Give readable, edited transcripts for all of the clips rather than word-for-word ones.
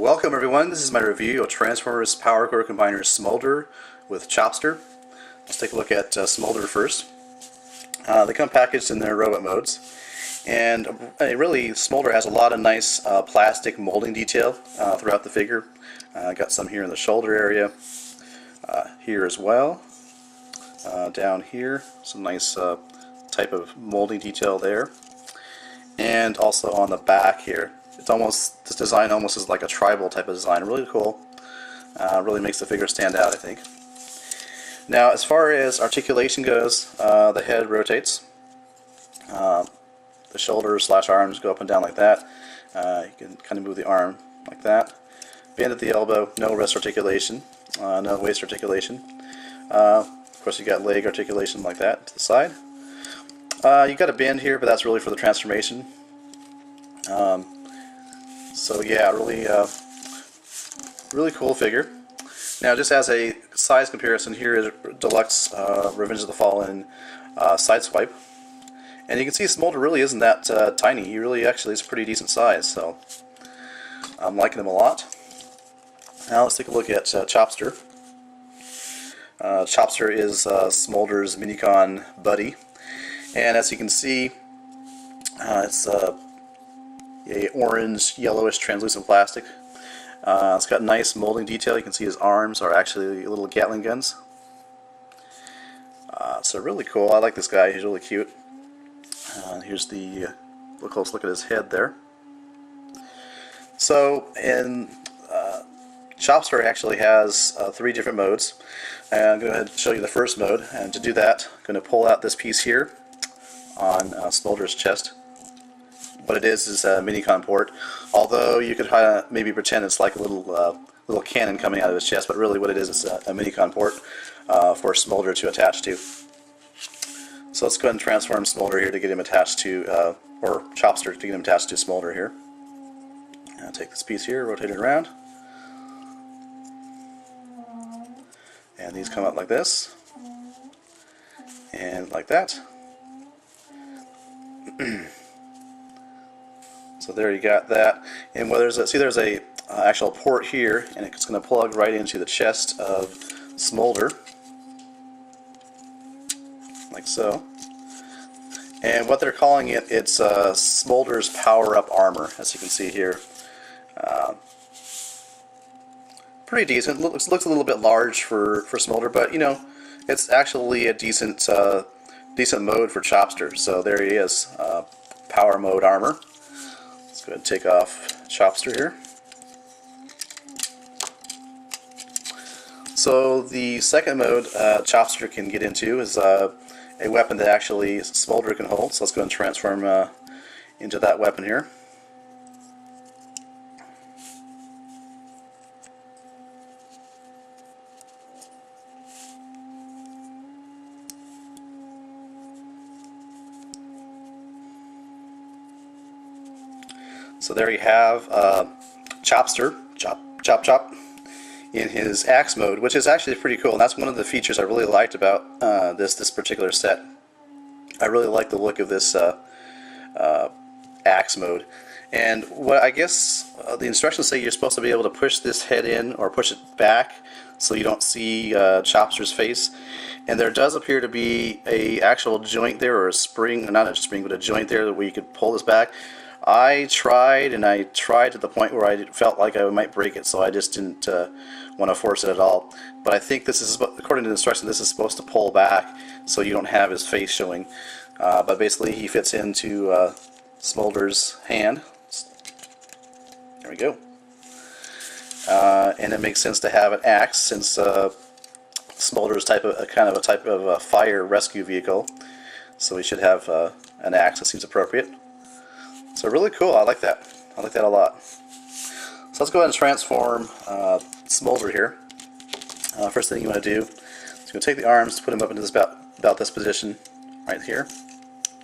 Welcome everyone, this is my review of Transformers Power Core Combiner Smolder with Chopster. Let's take a look at Smolder first. They come packaged in their robot modes, and really Smolder has a lot of nice plastic molding detail throughout the figure. Got some here in the shoulder area, here as well, down here, some nice type of molding detail there, and also on the back here. This design almost is like a tribal type of design. Really cool. Really makes the figure stand out, I think. Now, as far as articulation goes, the head rotates. The shoulders / arms go up and down like that. You can kind of move the arm like that. Bend at the elbow, no wrist articulation, no waist articulation. Of course, you got leg articulation like that to the side. You got a bend here, but that's really for the transformation. So yeah, really cool figure. Now, just as a size comparison, here is Deluxe Revenge of the Fallen Sideswipe, and you can see Smolder really isn't that tiny. He really actually is a pretty decent size, so I'm liking him a lot. Now let's take a look at Chopster. Chopster is Smolder's Minicon buddy, and as you can see, it's a orange, yellowish, translucent plastic. It's got nice molding detail. You can see his arms are actually little Gatling guns. So really cool. I like this guy. He's really cute. Here's the close look at his head there. So, Chopster actually has 3 different modes. I'm going to go ahead and show you the first mode, and to do that, I'm going to pull out this piece here on Smolder's chest. What it is a Minicon port, although you could maybe pretend it's like a little cannon coming out of his chest, but really what it is a Minicon port for Smolder to attach to. So let's go ahead and transform Smolder here to get him attached to, or Chopster to get him attached to Smolder here. I'll take this piece here, rotate it around, and these come out like this, and like that. So there you got that, and there's a actual port here, and it's going to plug right into the chest of Smolder, like so. And what they're calling it's Smolder's power-up armor, as you can see here. Pretty decent. Looks a little bit large for Smolder, but you know, it's actually a decent mode for Chopster. So there he is, power mode armor. Let's go ahead and take off Chopster here. So the second mode Chopster can get into is a weapon that actually Smolder can hold. So let's go ahead and transform into that weapon here. So there you have Chopster, chop, in his axe mode, which is actually pretty cool. And that's one of the features I really liked about this particular set. I really like the look of this axe mode. And what I guess the instructions say you're supposed to be able to push this head in or push it back so you don't see Chopster's face. And there does appear to be a actual joint there, or a spring, not a spring, but a joint there where you could pull this back. I tried to the point where I felt like I might break it, so I just didn't want to force it at all. But I think this is, according to the instructions, this is supposed to pull back so you don't have his face showing. But basically he fits into Smolder's hand. There we go. And it makes sense to have an axe, since Smolder is kind of a type of fire rescue vehicle. So we should have an axe. That seems appropriate. So really cool. I like that. I like that a lot. So let's go ahead and transform Smolder here. First thing you want to do is you're going to take the arms, put them up into this about this position right here,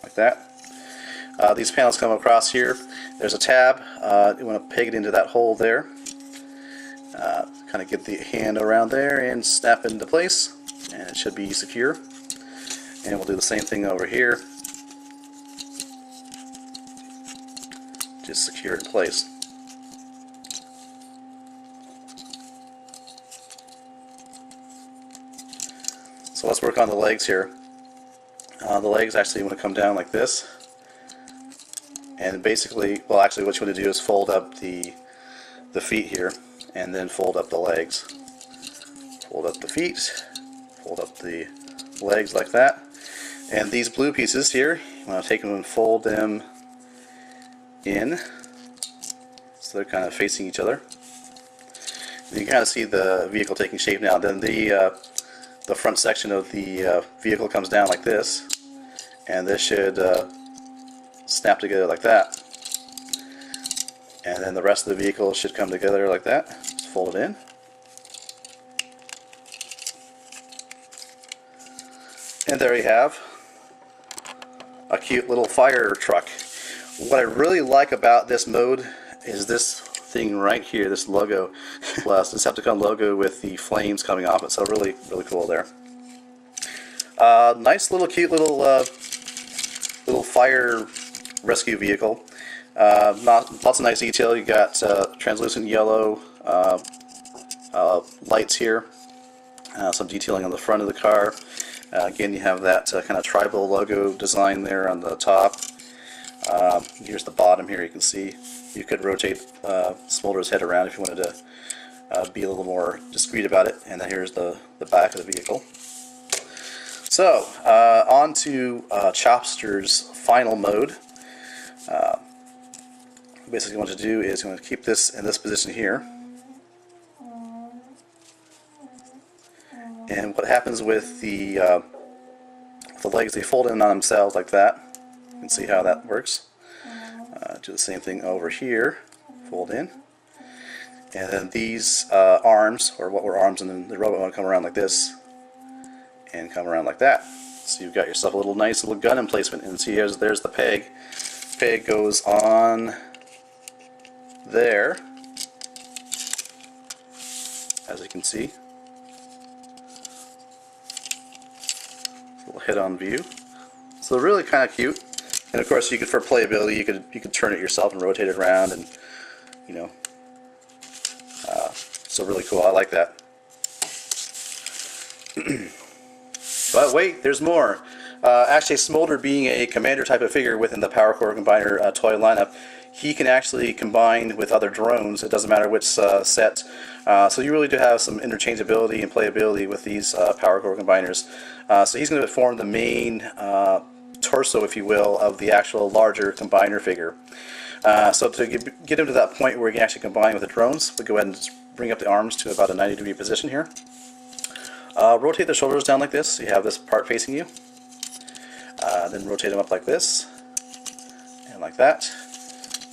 like that. These panels come across here. There's a tab. You want to peg it into that hole there. Kind of get the hand around there and snap it into place, and it should be secure. And we'll do the same thing over here. Just secure it in place. So let's work on the legs here. The legs actually want to come down like this, and basically, well, actually what you want to do is fold up the feet here, and then fold up the legs. Fold up the feet, fold up the legs like that. And these blue pieces here, you want to take them and fold them in, so they're kind of facing each other. And you can kind of see the vehicle taking shape now. Then the front section of the vehicle comes down like this, and this should snap together like that. And then the rest of the vehicle should come together like that. Just fold it in. And there you have a cute little fire truck. What I really like about this mode is this thing right here, this logo, this Decepticon logo with the flames coming off it. So really cool there. Nice little cute little fire rescue vehicle. Lots of nice detail. You got translucent yellow lights here. Some detailing on the front of the car. Again, you have that kind of tribal logo design there on the top. Here's the bottom here. You can see you could rotate Smolder's head around if you wanted to be a little more discreet about it. And then here's the back of the vehicle. So, on to Chopster's final mode. Basically what you want to do is you want to keep this in this position here. And what happens with the legs, they fold in on themselves like that. You can see how that works. Do the same thing over here. Fold in. And then these arms, or what were arms, and then the robot will come around like this and come around like that. So you've got yourself a little nice little gun emplacement. And see, there's the peg. Peg goes on there, as you can see. Little head-on view. So really kind of cute. And of course, you could, for playability, you could turn it yourself and rotate it around, and you know. So really cool. I like that. But wait, there's more. Actually, Smolder, being a commander type of figure within the Power Core Combiner toy lineup, he can actually combine with other drones. It doesn't matter which set. So you really do have some interchangeability and playability with these Power Core Combiners. So he's going to form the main torso, if you will, of the actual larger combiner figure. So to get him to that point where he can actually combine with the drones, we go ahead and just bring up the arms to about a 90-degree position here. Rotate the shoulders down like this, so you have this part facing you. Then rotate them up like this, and like that.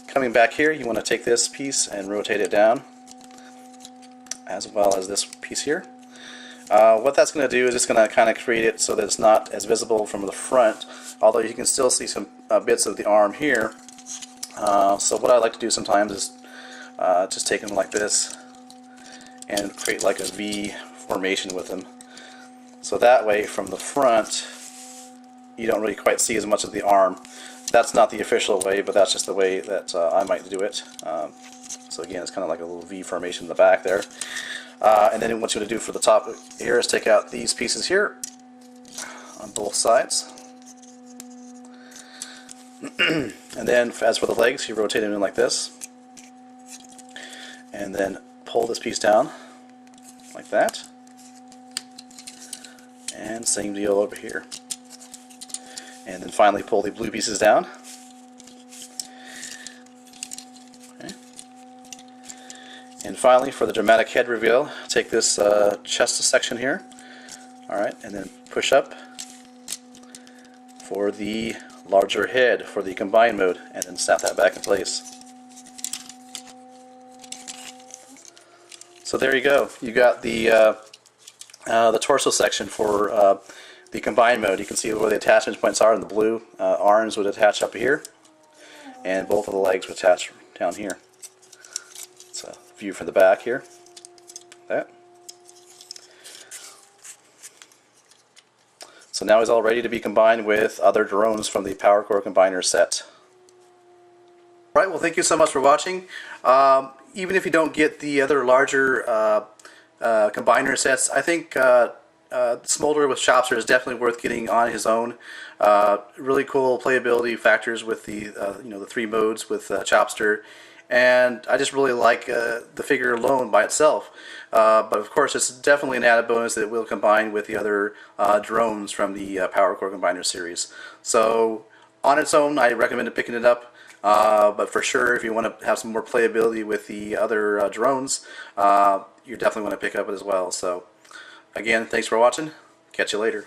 Coming back here, you want to take this piece and rotate it down, as well as this piece here. What that's going to do is it's going to kind of create it so that it's not as visible from the front, although you can still see some bits of the arm here. So what I like to do sometimes is just take them like this and create like a V formation with them. So that way, from the front, you don't really quite see as much of the arm. That's not the official way, but that's just the way that I might do it. So again, it's kind of like a little V formation in the back there. And then what you want to do for the top here is take out these pieces here on both sides. And then as for the legs, you rotate them in like this. And then pull this piece down like that. And same deal over here. And then finally pull the blue pieces down. Okay. And finally, for the dramatic head reveal, take this chest section here. Alright, and then push up for the larger head for the combine mode, and then snap that back in place. So there you go. You got the torso section for the combine mode. You can see where the attachment points are in the blue. Arms would attach up here, and both of the legs would attach down here. It's a view from the back here. That. So now he's all ready to be combined with other drones from the Power Core Combiner set. Alright, well, thank you so much for watching. Even if you don't get the other larger combiner sets, I think Smolder with Chopster is definitely worth getting on his own. Really cool playability factors with the the 3 modes with Chopster, and I just really like the figure alone by itself. But of course, it's definitely an added bonus that will combine with the other drones from the Power Core Combiner series. So on its own, I recommend picking it up. But for sure, if you want to have some more playability with the other drones, you definitely want to pick up it as well. So again, thanks for watching. Catch you later.